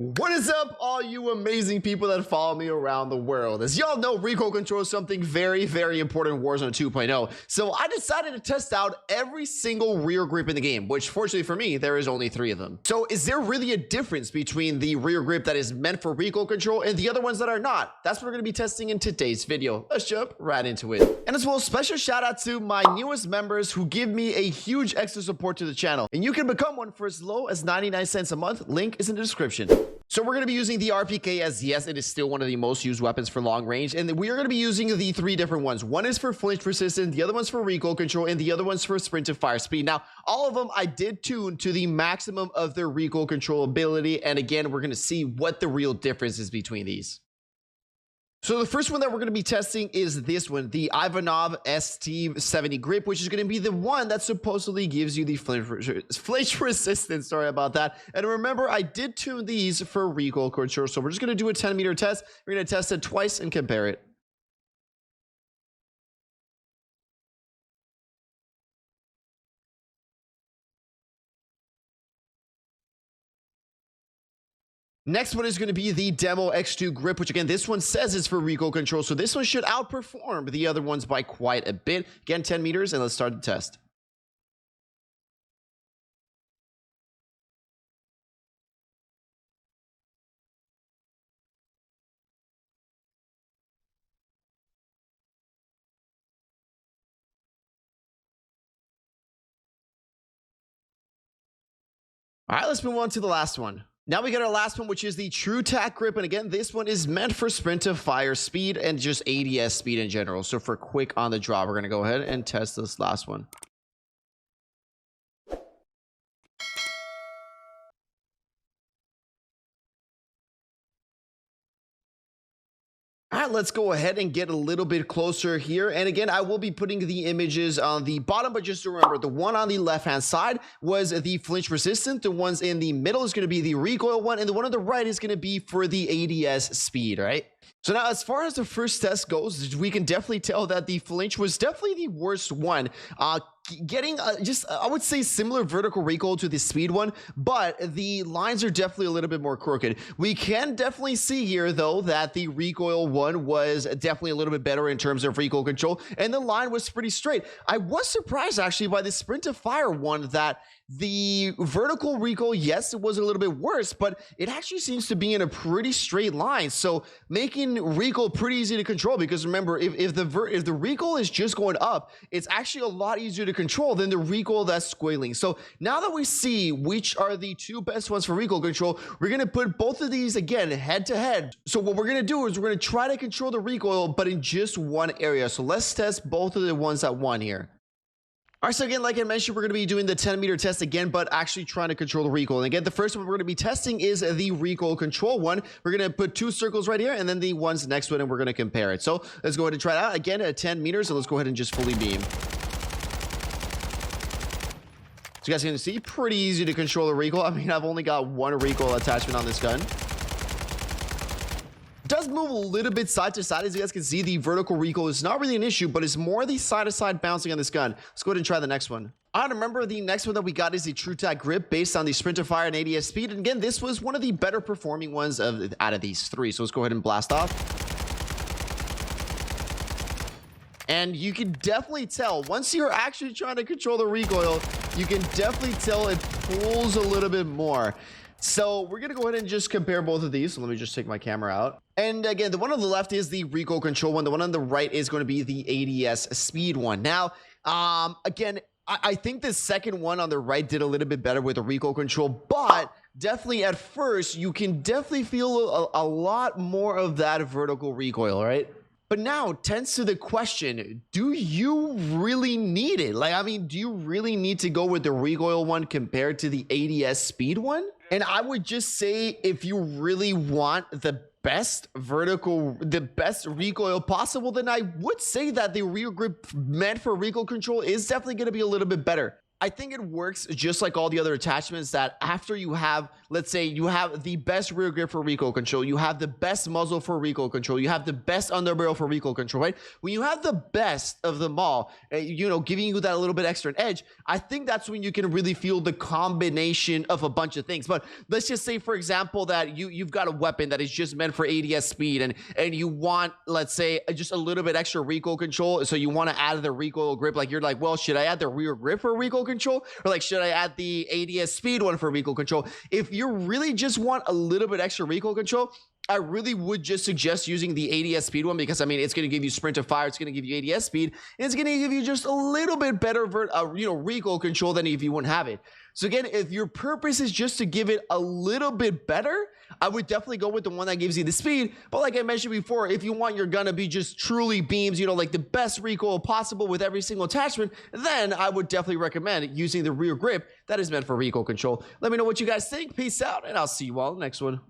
What is up, all you amazing people that follow me around the world? As y'all know, recoil control is something very, very important in Warzone 2.0. So I decided to test out every single rear grip in the game, which fortunately for me, there is only 3 of them. So is there really a difference between the rear grip that is meant for recoil control and the other ones that are not? That's what we're going to be testing in today's video. Let's jump right into it. And as well, special shout out to my newest members who give me a huge extra support to the channel. And you can become one for as low as 99 cents a month. Link is in the description. So we're going to be using the RPK, as yes, it is still one of the most used weapons for long range, and we are going to be using the 3 different ones. One is for flinch resistance, the other one's for recoil control, and the other one's for sprint to fire speed. Now, all of them I did tune to the maximum of their recoil control ability, and again, we're going to see what the real difference is between these. So the first one that we're going to be testing is this one, the Ivanov ST70 grip, which is going to be the one that supposedly gives you the flinch resistance. Sorry about that. And remember, I did tune these for recoil control. So we're just going to do a 10-meter test. We're going to test it twice and compare it. Next one is going to be the Demo X2 grip, which again, this one says is for recoil control. So this one should outperform the other ones by quite a bit. Again, 10 meters, and let's start the test. All right, let's move on to the last one. Now we got our last one, which is the True Tack grip. And again, this one is meant for sprint to fire speed and just ADS speed in general. So for quick on the draw, we're going to go ahead and test this last one. All right, let's go ahead and get a little bit closer here. And again, I will be putting the images on the bottom, but just remember, the one on the left-hand side was the flinch resistant. The ones in the middle is going to be the recoil one, and the one on the right is going to be for the ADS speed, right? So now, as far as the first test goes, we can definitely tell that the flinch was definitely the worst one. Getting I would say similar vertical recoil to the speed one, but the lines are definitely a little bit more crooked. We can definitely see here, though, that the recoil one was definitely a little bit better in terms of recoil control, and the line was pretty straight. I was surprised, actually, by the sprint to fire one that the vertical recoil, yes, it was a little bit worse, but it actually seems to be in a pretty straight line. So making recoil pretty easy to control, because remember, if the recoil is just going up, it's actually a lot easier to control than the recoil that's squealing. So now that we see which are the 2 best ones for recoil control, we're going to put both of these again head to head. So what we're going to do is we're going to try to control the recoil, but in just one area. So let's test both of the ones at one here. All right, so again, like I mentioned, we're going to be doing the 10-meter test again, but actually trying to control the recoil. And again, the first one we're going to be testing is the recoil control one. We're going to put 2 circles right here, and then the ones next to it, and we're going to compare it. So let's go ahead and try it out again at 10 meters, and let's go ahead and just fully beam. So you guys can see, pretty easy to control the recoil. I mean, I've only got 1 recoil attachment on this gun. Does move a little bit side to side. As you guys can see, the vertical recoil is not really an issue, but it's more the side to side bouncing on this gun. Let's go ahead and try the next one. All right, remember, the next one that we got is the True Tack grip based on the sprint to fire and ADS speed. And again, this was one of the better performing ones out of these 3. So let's go ahead and blast off. And you can definitely tell, once you're actually trying to control the recoil, you can definitely tell it pulls a little bit more. So we're going to go ahead and just compare both of these. So let me just take my camera out. And again, the one on the left is the recoil control one. The one on the right is going to be the ADS speed one. Now, again, I think the second one on the right did a little bit better with the recoil control, but definitely at first, you can definitely feel a lot more of that vertical recoil, right? But now tends to the question, do you really need it? Like, I mean, do you really need to go with the recoil one compared to the ADS speed one? And I would just say, if you really want the best recoil possible, then I would say that the rear grip meant for recoil control is definitely going to be a little bit better. I think it works just like all the other attachments, that after you have, let's say you have the best rear grip for recoil control, you have the best muzzle for recoil control, you have the best underbarrel for recoil control, right? When you have the best of them all, you know, giving you that little bit extra edge, I think that's when you can really feel the combination of a bunch of things. But let's just say, for example, that you've got a weapon that is just meant for ADS speed, and you want, let's say, just a little bit extra recoil control, so you want to add the recoil grip. Like, you're like, well, should I add the rear grip for recoil control, or like, should I add the ADS speed one for recoil control? If you really just want a little bit extra recoil control, I really would just suggest using the ADS speed one, because I mean, it's going to give you sprint to fire, it's going to give you ADS speed, and it's going to give you just a little bit better recoil control than if you wouldn't have it. So again, if your purpose is just to give it a little bit better, I would definitely go with the one that gives you the speed. But like I mentioned before, if you want your gun to be just truly beams, you know, like the best recoil possible with every single attachment, then I would definitely recommend using the rear grip that is meant for recoil control. Let me know what you guys think. Peace out, and I'll see you all in the next one.